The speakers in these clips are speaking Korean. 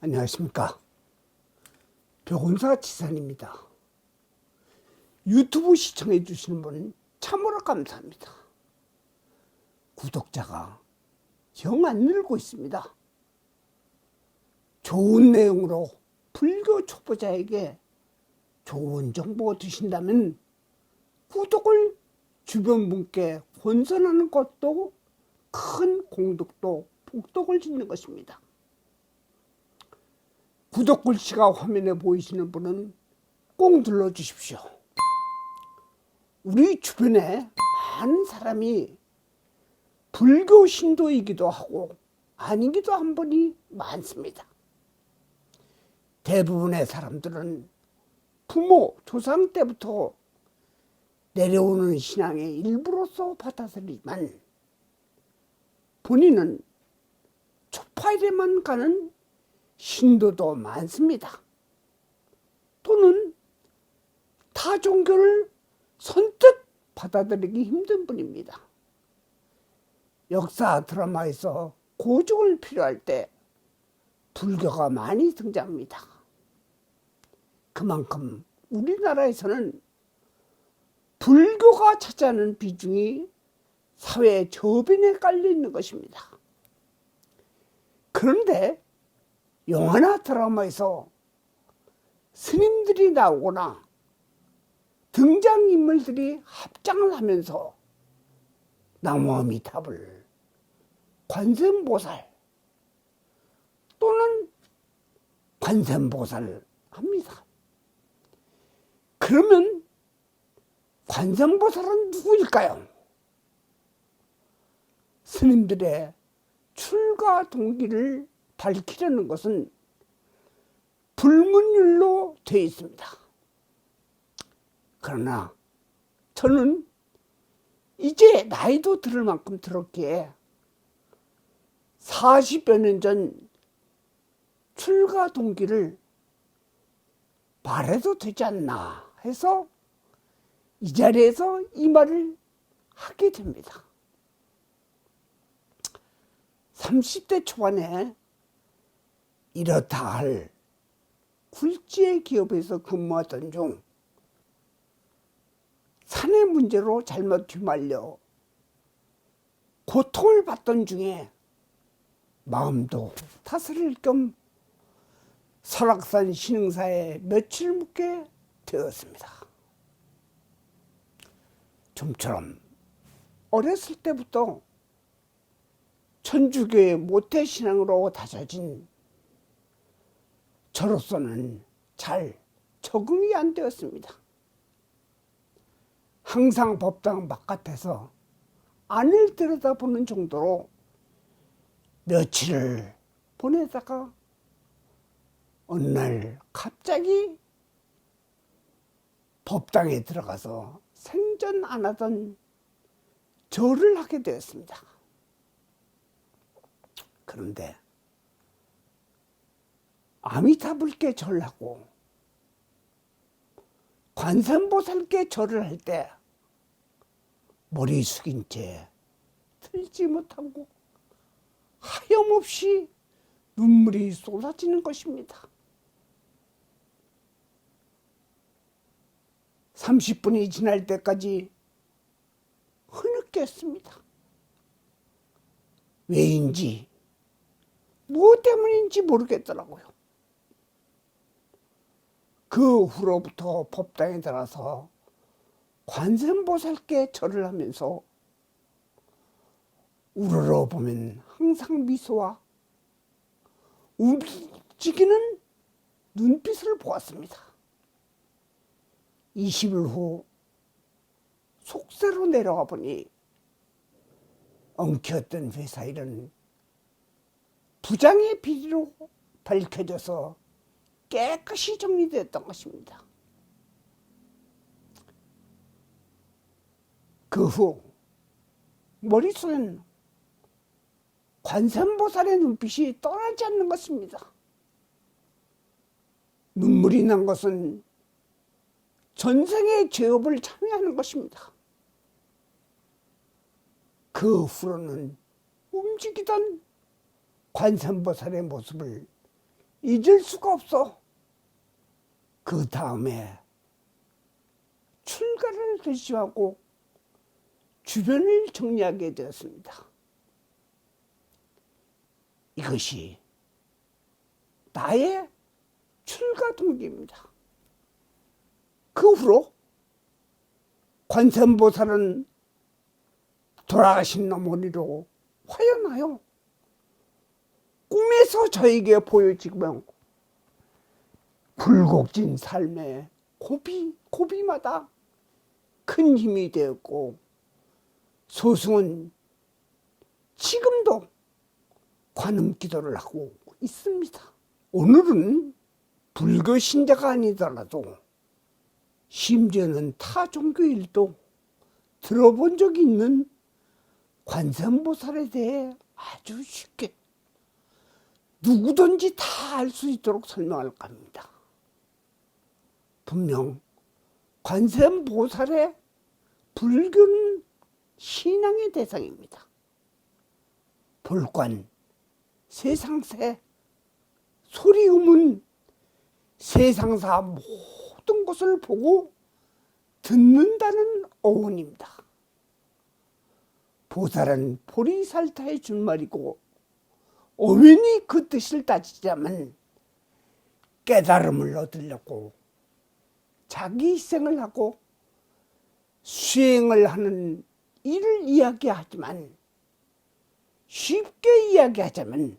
안녕하십니까. 벽운사 지산입니다. 유튜브 시청해 주시는 분 참으로 감사합니다. 구독자가 영 안 늘고 있습니다. 좋은 내용으로 불교 초보자에게 좋은 정보 드신다면 구독을 주변 분께 권선하는 것도 큰 공덕도 복덕을 짓는 것입니다. 구독 글씨가 화면에 보이시는 분은 꼭 눌러주십시오. 우리 주변에 많은 사람이 불교 신도이기도 하고 아니기도 한 분이 많습니다. 대부분의 사람들은 부모, 조상 때부터 내려오는 신앙의 일부로서 받아들이지만 본인은 초파일에만 가는 신도도 많습니다. 또는 타 종교를 선뜻 받아들이기 힘든 분입니다. 역사 드라마에서 고증을 필요할 때 불교가 많이 등장합니다. 그만큼 우리나라에서는 불교가 차지하는 비중이 사회 저변에 깔려 있는 것입니다. 그런데 영화나 드라마에서 스님들이 나오거나 등장인물들이 합장을 하면서 나무아미타불, 관세음보살 또는 관세음보살 합니다. 그러면 관세음보살은 누구일까요? 스님들의 출가 동기를 밝히려는 것은 불문율로 되어 있습니다. 그러나 저는 이제 나이도 들을 만큼 들었기에 40여 년 전 출가 동기를 말해도 되지 않나 해서 이 자리에서 이 말을 하게 됩니다. 30대 초반에 이렇다 할 굴지의 기업에서 근무하던 중 사내 문제로 잘못 휘말려 고통을 받던 중에 마음도 다스릴 겸 설악산 신흥사에 며칠 묵게 되었습니다. 좀처럼 어렸을 때부터 천주교의 모태신앙으로 다져진 저로서는 잘 적응이 안 되었습니다. 항상 법당 바깥에서 안을 들여다보는 정도로 며칠을 보내다가 어느 날 갑자기 법당에 들어가서 생전 안 하던 절을 하게 되었습니다. 그런데 아미타불께 절하고 관세음보살께 절을 할 때 머리 숙인 채 들지 못하고 하염없이 눈물이 쏟아지는 것입니다. 30분이 지날 때까지 흐느꼈습니다. 왜인지 무엇 때문인지 모르겠더라고요. 그 후로부터 법당에 들어서 관세음보살께 절을 하면서 우러러보면 항상 미소와 움직이는 눈빛을 보았습니다. 20일 후 속세로 내려와 보니 엉켰던 회사 일은 부장의 비리로 밝혀져서 깨끗이 정리됐던 것입니다. 그 후 머릿속엔 관세음보살의 눈빛이 떠나지 않는 것입니다. 눈물이 난 것은 전생의 죄업을 참여하는 것입니다. 그 후로는 움직이던 관세음보살의 모습을 잊을 수가 없어. 그 다음에 출가를 결심하고 주변을 정리하게 되었습니다. 이것이 나의 출가 동기입니다. 그 후로 관세음보살은 돌아가신 어머니로 화연하여 꿈에서 저에게 보여지며 굴곡진 삶의 고비마다 큰 힘이 되었고, 소승은 지금도 관음 기도를 하고 있습니다. 오늘은 불교 신자가 아니더라도 심지어는 타 종교일도 들어본 적이 있는 관세음보살에 대해 아주 쉽게 누구든지 다 알 수 있도록 설명할 겁니다. 분명 관세음보살의 불교는 신앙의 대상입니다. 볼관, 세상새, 소리음은 세상사 모든 것을 보고 듣는다는 어원입니다. 보살은 보리살타의 준말이고, 엄연히 그 뜻을 따지자면 깨달음을 얻으려고 자기 희생을 하고 수행을 하는 일을 이야기하지만, 쉽게 이야기하자면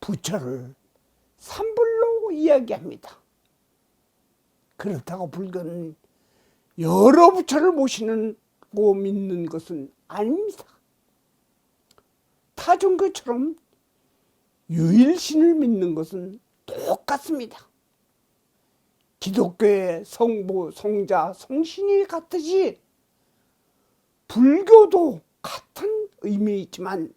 부처를 삼불로 이야기합니다. 그렇다고 불교는 여러 부처를 모시고 믿는 것은 아닙니다. 타 종교처럼 유일신을 믿는 것은 똑같습니다. 기독교의 성부, 성자, 성신이 같듯이 불교도 같은 의미이지만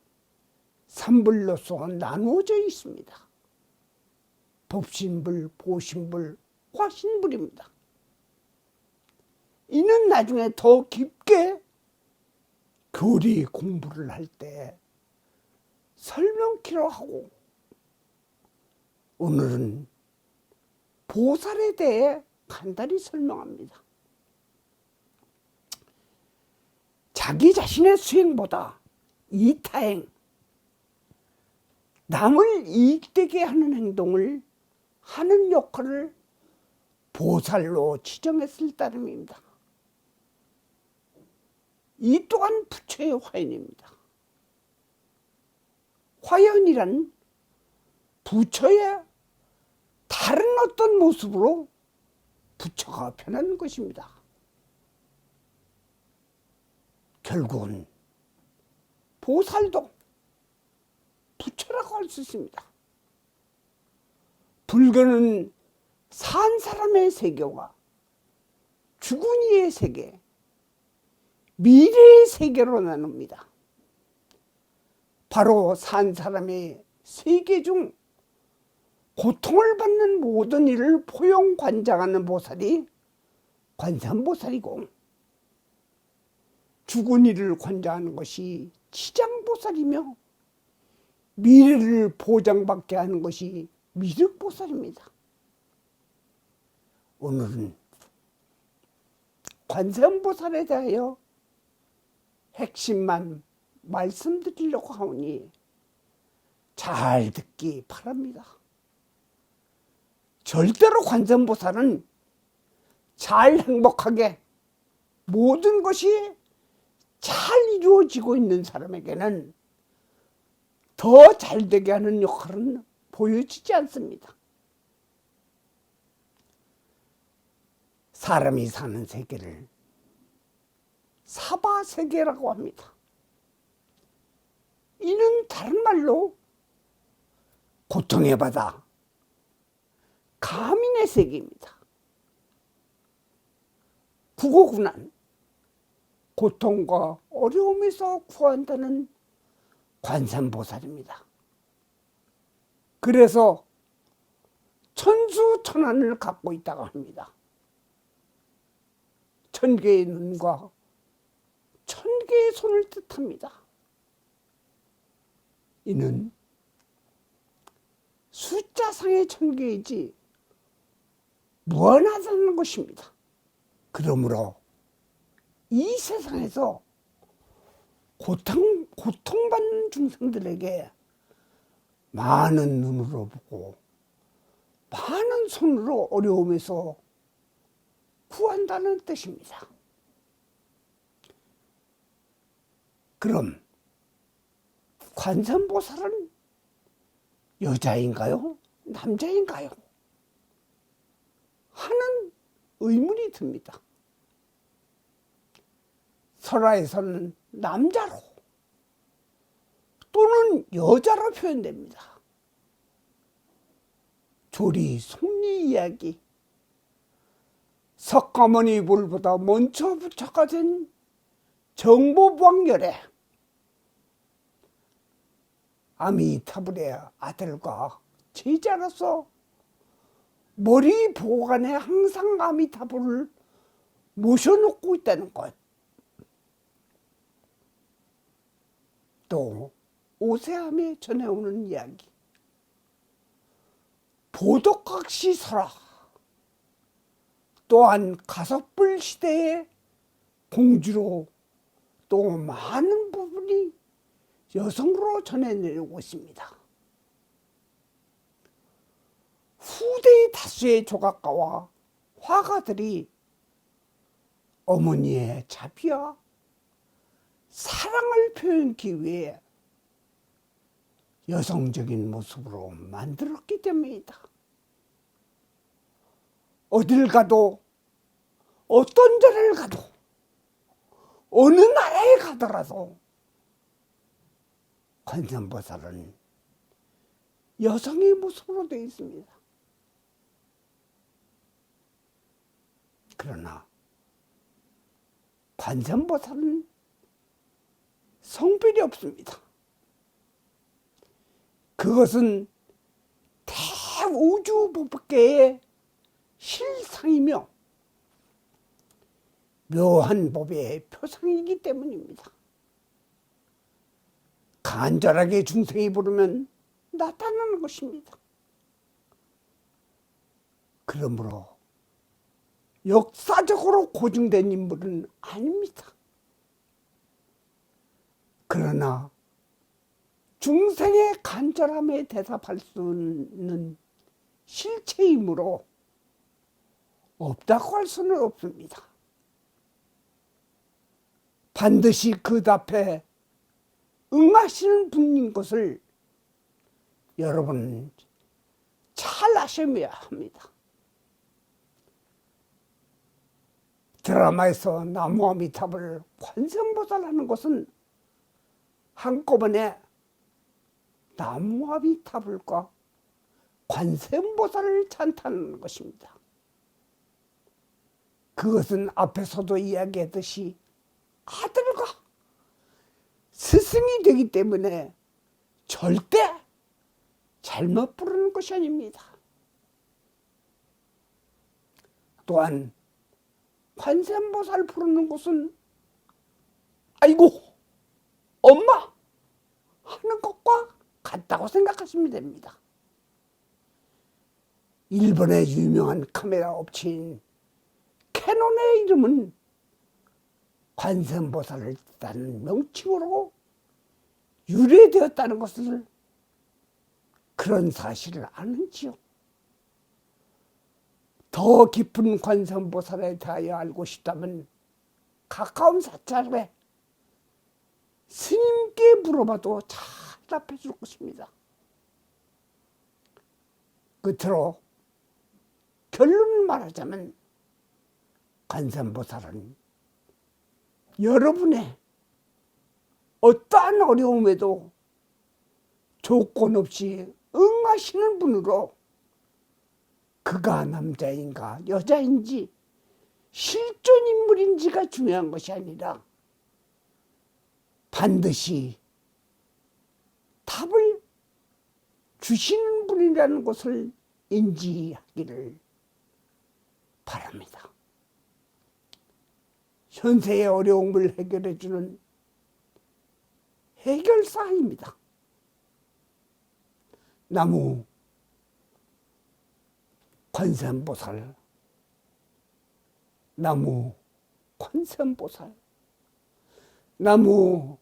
삼불로서 나누어져 있습니다. 법신불, 보신불, 화신불입니다. 이는 나중에 더 깊게 교리 공부를 할 때 설명키로 하고, 오늘은 보살에 대해 간단히 설명합니다. 자기 자신의 수행보다 이타행, 남을 이익되게 하는 행동을 하는 역할을 보살로 지정했을 따름입니다. 이 또한 부처의 화연입니다. 화연이란 부처의 다른 어떤 모습으로 부처가 변하는 것입니다. 결국은 보살도 부처라고 할 수 있습니다. 불교는 산 사람의 세계와 죽은 이의 세계, 미래의 세계로 나눕니다. 바로 산 사람의 세계 중 고통을 받는 모든 일을 포용관장하는 보살이 관세음보살이고, 죽은 이를 관장하는 것이 치장보살이며, 미래를 보장받게 하는 것이 미륵보살입니다. 오늘은 관세음보살에 대하여 핵심만 말씀드리려고 하오니 잘 듣기 바랍니다. 절대로 관세음보살은 잘 행복하게 모든 것이 잘 이루어지고 있는 사람에게는 더 잘되게 하는 역할은 보여지지 않습니다. 사람이 사는 세계를 사바세계라고 합니다. 이는 다른 말로 고통의 바다, 가민의 세계입니다. 구고구난, 고통과 어려움에서 구한다는 관세음보살입니다. 그래서 천수천안을 갖고 있다고 합니다. 1000개의 눈과 1000개의 손을 뜻합니다. 이는 숫자상의 천개이지 무한하다는 것입니다. 그러므로 이 세상에서 고통받는 중생들에게 많은 눈으로 보고 많은 손으로 어려움에서 구한다는 뜻입니다. 그럼 관세음보살은 여자인가요? 남자인가요? 하는 의문이 듭니다. 설화에서는 남자로 또는 여자로 표현됩니다. 조리, 속리 이야기, 석가모니 불보다 먼저 부처가 된 정보부왕열에 아미타불의 아들과 제자로서 머리 보관에 항상 아미타불을 모셔놓고 있다는 것. 또 오세함에 전해오는 이야기. 보덕각시 설화 또한 가석불 시대의 공주로 또 많은 부분이 여성으로 전해내려고 있습니다. 후대의 다수의 조각가와 화가들이 어머니의 자비와 사랑을 표현하기 위해 여성적인 모습으로 만들었기 때문이다. 어딜 가도 어떤 절을 가도 어느 나라에 가더라도 관세음보살은 여성의 모습으로 되어 있습니다. 그러나 관세음보살은 성별이 없습니다. 그것은 대우주법계의 실상이며 묘한 법의 표상이기 때문입니다. 간절하게 중생이 부르면 나타나는 것입니다. 그러므로 역사적으로 고증된 인물은 아닙니다. 그러나 중생의 간절함에 대답할 수 있는 실체이므로 없다고 할 수는 없습니다. 반드시 그 답에 응하시는 분인 것을 여러분 잘 아셔야 합니다. 드라마에서 나무아미탑을 관세음보살하는 것은 한꺼번에 나무아미타불과 관세음보살을 찬탄하는 것입니다. 그것은 앞에서도 이야기했듯이 아들과 스승이 되기 때문에 절대 잘못 부르는 것이 아닙니다. 또한 관세음보살 부르는 것은 아이고 엄마 하는 것과 같다고 생각하시면 됩니다. 일본의 유명한 카메라 업체인 캐논의 이름은 관세음보살을 뜻하는 명칭으로 유래되었다는 것을 그런 사실을 아는지요? 더 깊은 관세음보살에 대하여 알고 싶다면 가까운 사찰에 스님께 물어봐도 잘 답해 줄 것입니다. 끝으로 결론을 말하자면 관세음보살은 여러분의 어떠한 어려움에도 조건 없이 응하시는 분으로 그가 남자인가 여자인지 실존 인물인지가 중요한 것이 아니라 반드시 답을 주시는 분이라는 것을 인지하기를 바랍니다. 현세의 어려움을 해결해 주는 해결사입니다. 나무 관세음보살, 나무 관세음보살, 나무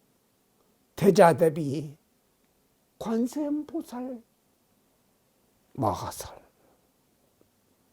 대자대비 관세음보살 마하살.